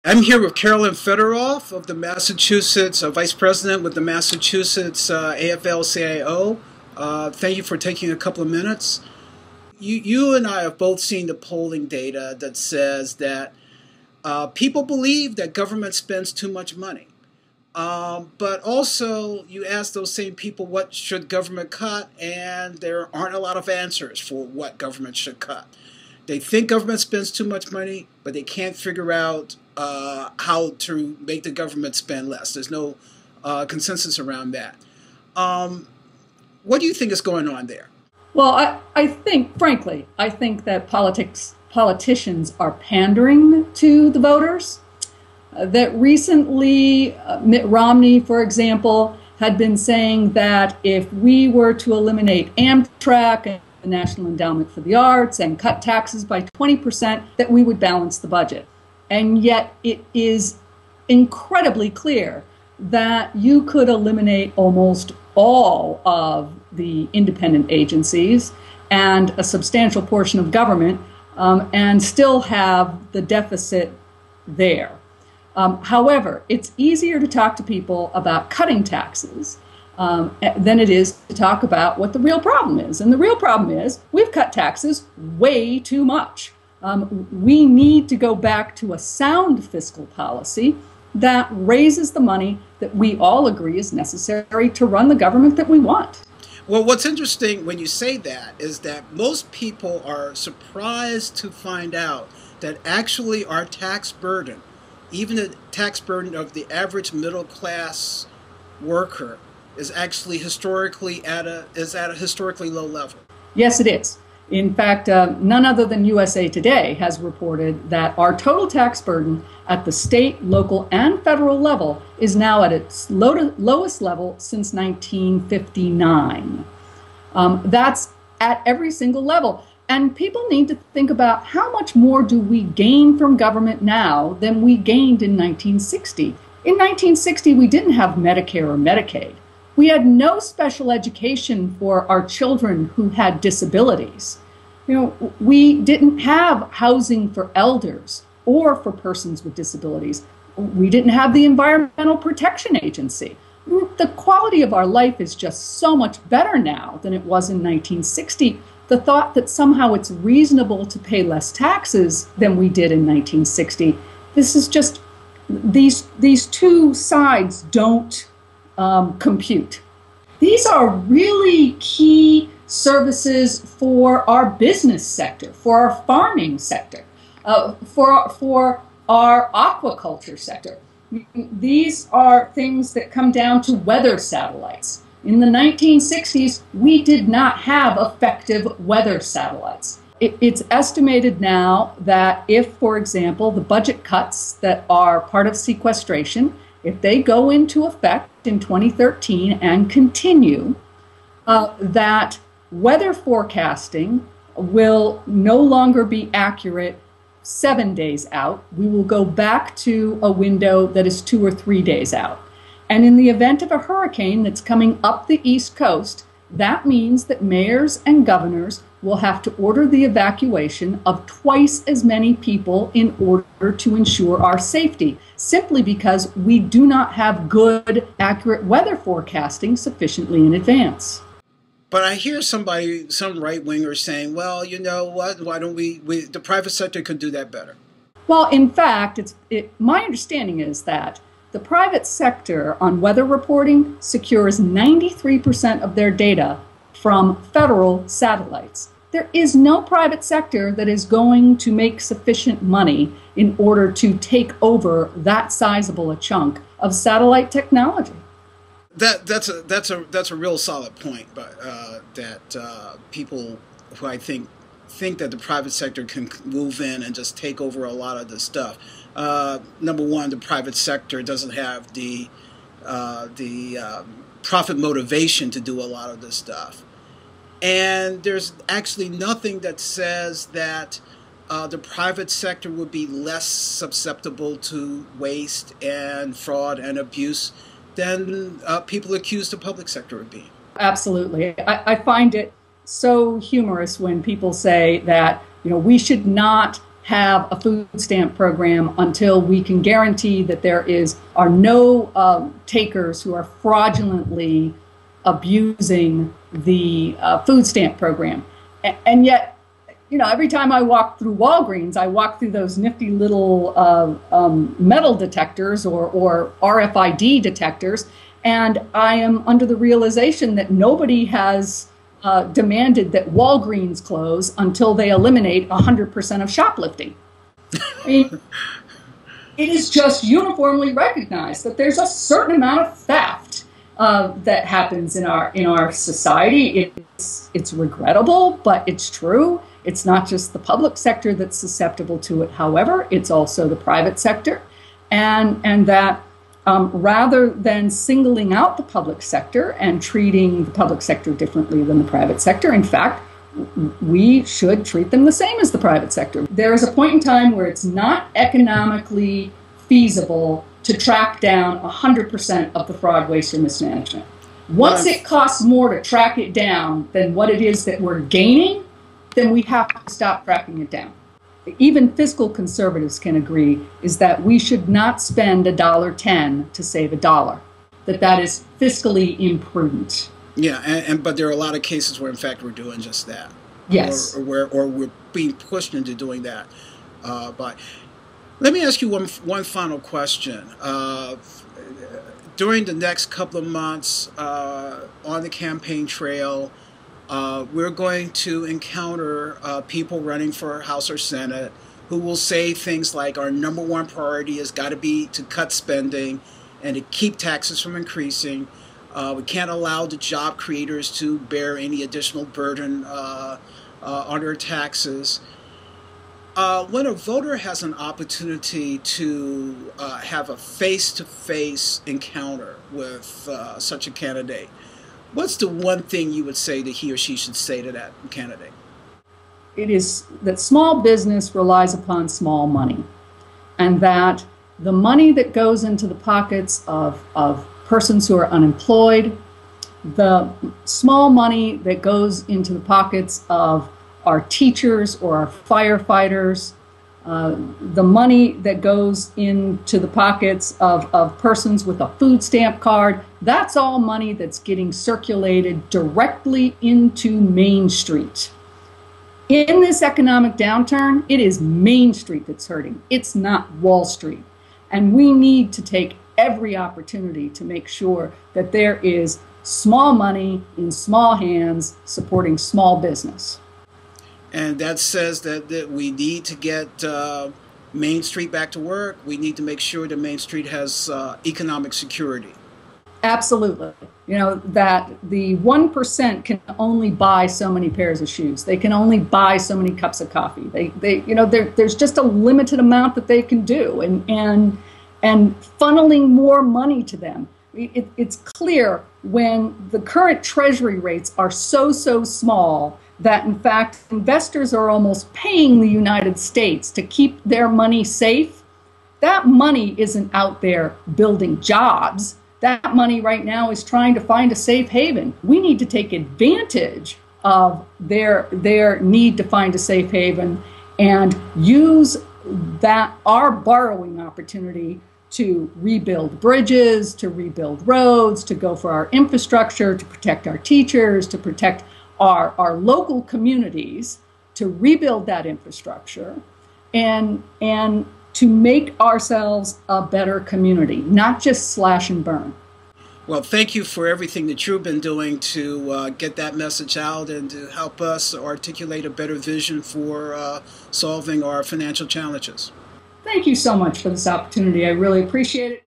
I'm here with Carolyn Federoff of the Massachusetts, Vice President with the Massachusetts AFL-CIO. Thank you for taking a couple of minutes. You and I have both seen the polling data that says that people believe that government spends too much money. But also, you ask those same people what should government cut, and there aren't a lot of answers for what government should cut. They think government spends too much money, but they can't figure out how to make the government spend less. There's no consensus around that. What do you think is going on there? Well, I think, frankly, I think that politicians are pandering to the voters. That recently, Mitt Romney, for example, had been saying that if we were to eliminate Amtrak and the National Endowment for the Arts and cut taxes by 20%, that we would balance the budget. And yet it is incredibly clear that you could eliminate almost all of the independent agencies and a substantial portion of government and still have the deficit there. However, it's easier to talk to people about cutting taxes than it is to talk about what the real problem is. And the real problem is we've cut taxes way too much. We need to go back to a sound fiscal policy that raises the money that we all agree is necessary to run the government that we want. Well, what's interesting when you say that is that most people are surprised to find out that actually our tax burden, even the tax burden of the average middle class worker, is actually historically at a historically low level. Yes, it is. In fact, none other than USA Today has reported that our total tax burden at the state, local, and federal level is now at its lowest level since 1959. That's at every single level. And people need to think about how much more do we gain from government now than we gained in 1960. In 1960, we didn't have Medicare or Medicaid. We had no special education for our children who had disabilities. You know, we didn't have housing for elders or for persons with disabilities. We didn't have the Environmental Protection Agency. The quality of our life is just so much better now than it was in 1960. The thought that somehow it's reasonable to pay less taxes than we did in 1960, this is just, these two sides don't compute. These are really key services for our business sector, for our farming sector, for our aquaculture sector. These are things that come down to weather satellites. In the 1960s, we did not have effective weather satellites. It's estimated now that if, for example, the budget cuts that are part of sequestration, if they go into effect in 2013 and continue, that weather forecasting will no longer be accurate 7 days out. We will go back to a window that is 2 or 3 days out. And in the event of a hurricane that's coming up the East Coast, that means that mayors and governors will have to order the evacuation of twice as many people in order to ensure our safety, simply because we do not have good, accurate weather forecasting sufficiently in advance. But I hear some right-winger saying, well, you know what, why don't the private sector could do that better. Well, in fact, my understanding is that the private sector on weather reporting secures 93% of their data from federal satellites. There is no private sector that is going to make sufficient money in order to take over that sizable a chunk of satellite technology. That's a real solid point, but that people who I think that the private sector can move in and just take over a lot of this stuff. Number one, the private sector doesn't have the profit motivation to do a lot of this stuff. And there's actually nothing that says that the private sector would be less susceptible to waste and fraud and abuse than people accuse the public sector of being. Absolutely. I find it so humorous when people say that, you know, we should not have a food stamp program until we can guarantee that there are no takers who are fraudulently abusing the food stamp program. And yet, every time I walk through Walgreens, I walk through those nifty little metal detectors or RFID detectors, and I am under the realization that nobody has demanded that Walgreens close until they eliminate 100% of shoplifting. I mean, it is just uniformly recognized that there's a certain amount of theft that happens in our society. It's regrettable, but it's true. It's not just the public sector that's susceptible to it. However, it's also the private sector, and that rather than singling out the public sector and treating the public sector differently than the private sector, in fact, we should treat them the same as the private sector. There is a point in time where it's not economically feasible to track down 100% of the fraud, waste, and mismanagement. Once it costs more to track it down than what it is that we're gaining, then we have to stop tracking it down. Even fiscal conservatives can agree is that we should not spend $1.10 to save $1. That is fiscally imprudent. Yeah, but there are a lot of cases where, in fact, we're doing just that. Yes. Or we're being pushed into doing that. But let me ask you one final question. During the next couple of months on the campaign trail, we're going to encounter people running for House or Senate who will say things like our number one priority has got to be to cut spending and to keep taxes from increasing. We can't allow the job creators to bear any additional burden on their taxes. When a voter has an opportunity to have a face-to-face encounter with such a candidate, what's the one thing you would say that he or she should say to that candidate? It is that small business relies upon small money, and that the money that goes into the pockets of persons who are unemployed, the small money that goes into the pockets of our teachers or our firefighters, the money that goes into the pockets of persons with a food stamp card, that's all money that's getting circulated directly into Main Street. In this economic downturn, it is Main Street that's hurting. It's not Wall Street. And we need to take every opportunity to make sure that there is small money in small hands supporting small business. And that says that we need to get Main Street back to work. We need to make sure that Main Street has economic security. Absolutely. That the 1% can only buy so many pairs of shoes. They can only buy so many cups of coffee. There's just a limited amount that they can do, and funneling more money to them. It's clear when the current Treasury rates are so small that, in fact, investors are almost paying the United States to keep their money safe. That money isn't out there building jobs. That money right now is trying to find a safe haven. We need to take advantage of their need to find a safe haven and use our borrowing opportunity to rebuild bridges, to rebuild roads, to go for our infrastructure, to protect our teachers, to protect our local communities, to rebuild that infrastructure and to make ourselves a better community, not just slash and burn. Well, thank you for everything that you've been doing to get that message out and to help us articulate a better vision for solving our financial challenges. Thank you so much for this opportunity. I really appreciate it.